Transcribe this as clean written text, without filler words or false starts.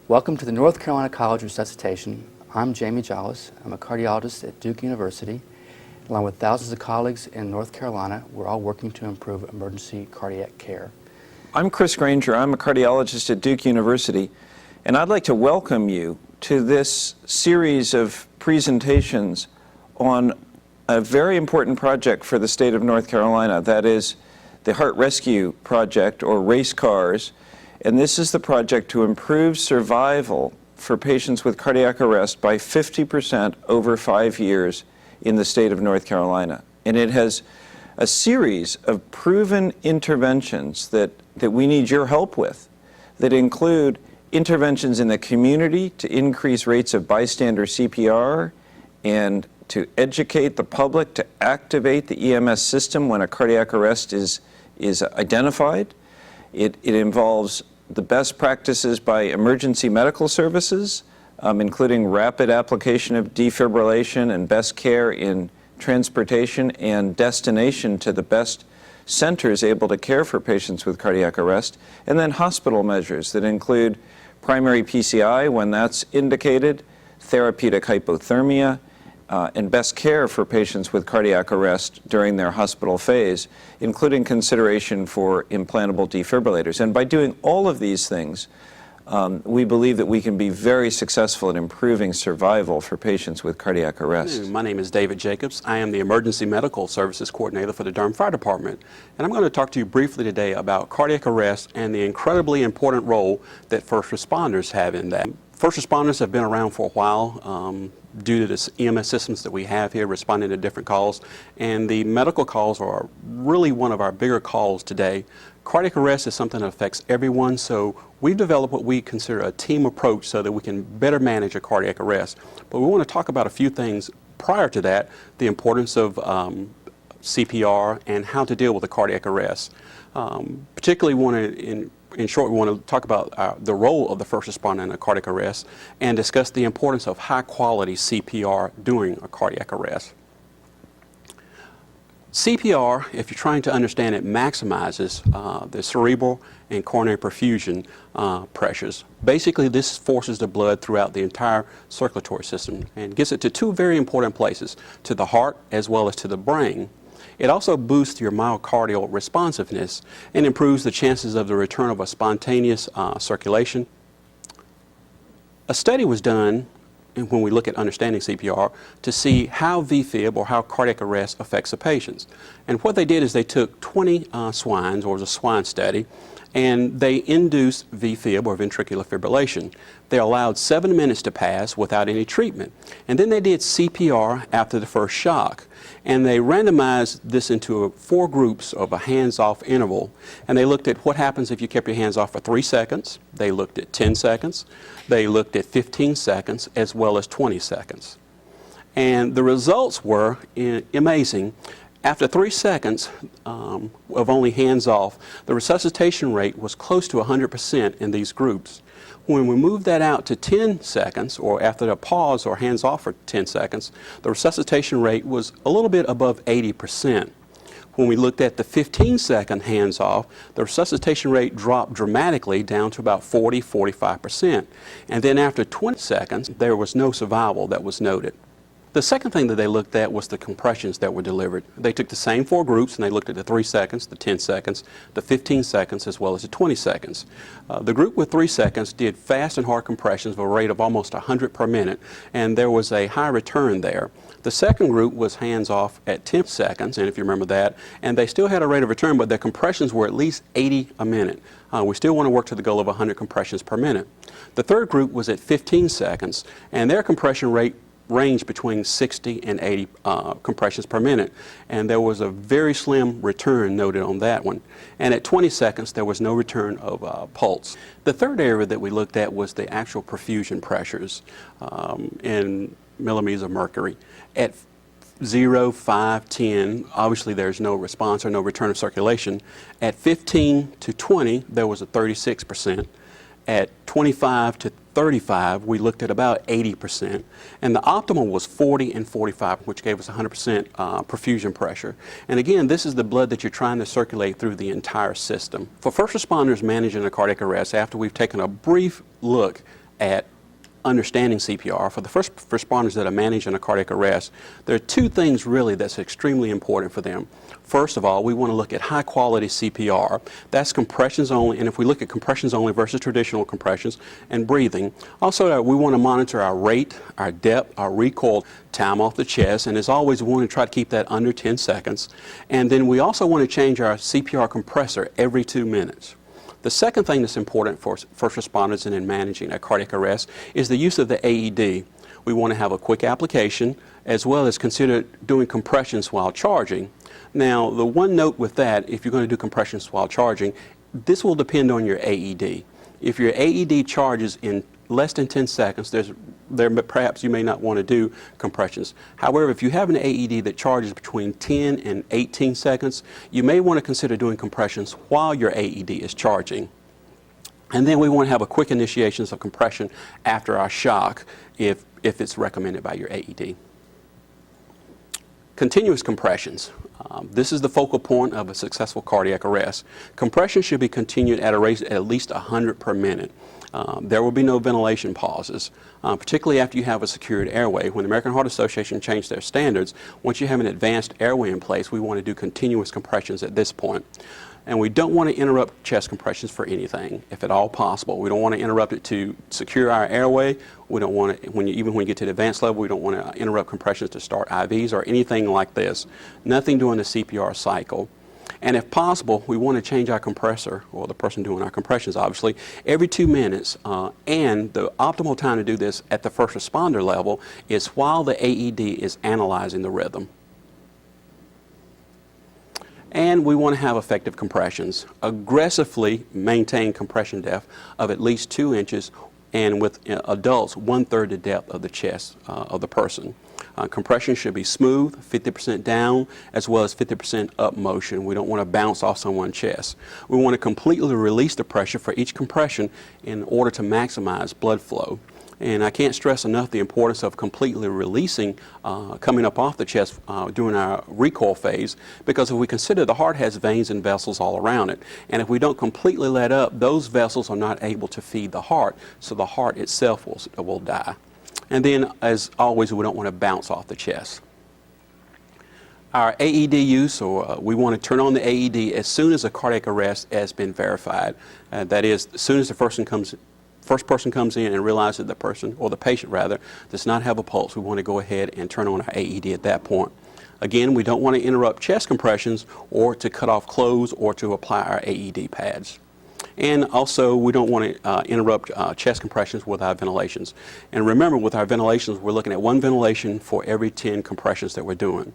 Welcome to the North Carolina College of Resuscitation. I'm Jamie Jollis. I'm a cardiologist at Duke University. Along with thousands of colleagues in North Carolina, we're all working to improve emergency cardiac care. I'm Chris Granger. I'm a cardiologist at Duke University, and I'd like to welcome you to this series of presentations on a very important project for the state of North Carolina. That is the Heart Rescue Project, or RACE CARS. And this is the project to improve survival for patients with cardiac arrest by 50% over 5 years in the state of North Carolina. And it has a series of proven interventions that we need your help with, that include interventions in the community to increase rates of bystander CPR and to educate the public to activate the EMS system when a cardiac arrest is identified. It involves the best practices by emergency medical services, including rapid application of defibrillation and best care in transportation and destination to the best centers able to care for patients with cardiac arrest, and then hospital measures that include primary PCI when that's indicated, therapeutic hypothermia, and best care for patients with cardiac arrest during their hospital phase, including consideration for implantable defibrillators. And by doing all of these things, we believe that we can be very successful in improving survival for patients with cardiac arrest. My name is David Jacobs. I am the Emergency Medical Services Coordinator for the Durham Fire Department. And I'm going to talk to you briefly today about cardiac arrest and the incredibly important role that first responders have in that. First responders have been around for a while due to the EMS systems that we have here responding to different calls. And the medical calls are really one of our bigger calls today. Cardiac arrest is something that affects everyone, so we've developed what we consider a team approach so that we can better manage a cardiac arrest. But we want to talk about a few things prior to that, the importance of CPR and how to deal with a cardiac arrest. Particularly in short, we want to talk about the role of the first responder in a cardiac arrest and discuss the importance of high-quality CPR during a cardiac arrest. CPR, if you're trying to understand it, maximizes the cerebral and coronary perfusion pressures. Basically, this forces the blood throughout the entire circulatory system and gets it to two very important places, to the heart as well as to the brain. It also boosts your myocardial responsiveness and improves the chances of the return of a spontaneous circulation. A study was done when we look at understanding CPR to see how VFib or how cardiac arrest affects the patients. And what they did is they took 20 swines, or it was a swine study, and they induced VFib or ventricular fibrillation. They allowed 7 minutes to pass without any treatment. And then they did CPR after the first shock. And they randomized this into 4 groups of a hands-off interval. And they looked at what happens if you kept your hands off for 3 seconds. They looked at 10 seconds. They looked at 15 seconds as well as 20 seconds. And the results were amazing. After 3 seconds of only hands off, the resuscitation rate was close to 100% in these groups. When we moved that out to 10 seconds, or after the pause or hands off for 10 seconds, the resuscitation rate was a little bit above 80%. When we looked at the 15-second hands off, the resuscitation rate dropped dramatically down to about 40–45%. And then after 20 seconds, there was no survival that was noted. The second thing that they looked at was the compressions that were delivered. They took the same 4 groups and they looked at the 3 seconds, the 10 seconds, the 15 seconds, as well as the 20 seconds. The group with 3 seconds did fast and hard compressions of a rate of almost 100 per minute, and there was a high return there. The second group was hands off at 10 seconds, and if you remember that, and they still had a rate of return, but their compressions were at least 80 a minute. We still want to work to the goal of 100 compressions per minute. The third group was at 15 seconds, and their compression rate ranged between 60 and 80 compressions per minute, and there was a very slim return noted on that one. And at 20 seconds, there was no return of pulse. The third area that we looked at was the actual perfusion pressures in millimeters of mercury. At 0, 5, 10, obviously there's no response or no return of circulation. At 15 to 20, there was a 36%. At 25 to 35, we looked at about 80%, and the optimal was 40 and 45, which gave us 100% perfusion pressure. And again, this is the blood that you're trying to circulate through the entire system. For first responders managing a cardiac arrest, after we've taken a brief look at understanding CPR, for the first responders that are managing a cardiac arrest, there are two things really that's extremely important for them. First of all, we want to look at high quality CPR. That's compressions only, and if we look at compressions only versus traditional compressions and breathing. Also, we want to monitor our rate, our depth, our recoil time off the chest, and as always, we want to try to keep that under 10 seconds. And then we also want to change our CPR compressor every 2 minutes. The second thing that's important for first responders and in managing a cardiac arrest is the use of the AED. We want to have a quick application as well as consider doing compressions while charging. Now, the one note with that, if you're going to do compressions while charging, this will depend on your AED. If your AED charges in less than 10 seconds, perhaps you may not want to do compressions. However, if you have an AED that charges between 10 and 18 seconds, you may want to consider doing compressions while your AED is charging. And then we want to have a quick initiations of compression after our shock if it's recommended by your AED. Continuous compressions. This is the focal point of a successful cardiac arrest. Compression should be continued at a rate at least 100 per minute. There will be no ventilation pauses, particularly after you have a secured airway. When the American Heart Association changed their standards, once you have an advanced airway in place, we want to do continuous compressions at this point. And we don't want to interrupt chest compressions for anything, if at all possible. We don't want to interrupt it to secure our airway. We don't want to, even when you get to the advanced level, we don't want to interrupt compressions to start IVs or anything like this. Nothing during the CPR cycle. And if possible, we want to change our compressor, or the person doing our compressions obviously, every 2 minutes. And the optimal time to do this at the first responder level is while the AED is analyzing the rhythm. And we want to have effective compressions. Aggressively maintain compression depth of at least 2 inches, and with adults, 1/3 the depth of the chest of the person. Compression should be smooth, 50% down, as well as 50% up motion. We don't want to bounce off someone's chest. We want to completely release the pressure for each compression in order to maximize blood flow. And I can't stress enough the importance of completely releasing, coming up off the chest during our recoil phase, because if we consider the heart has veins and vessels all around it, and if we don't completely let up, those vessels are not able to feed the heart, so the heart itself will die. And then, as always, we don't want to bounce off the chest. Our AED use, or we want to turn on the AED as soon as a cardiac arrest has been verified. That is, as soon as the first person comes in and realizes that the person, or the patient rather, does not have a pulse, we want to go ahead and turn on our AED at that point. Again, we don't want to interrupt chest compressions or to cut off clothes or to apply our AED pads. And also, we don't want to interrupt chest compressions with our ventilations. And remember, with our ventilations, we're looking at 1 ventilation for every 10 compressions that we're doing.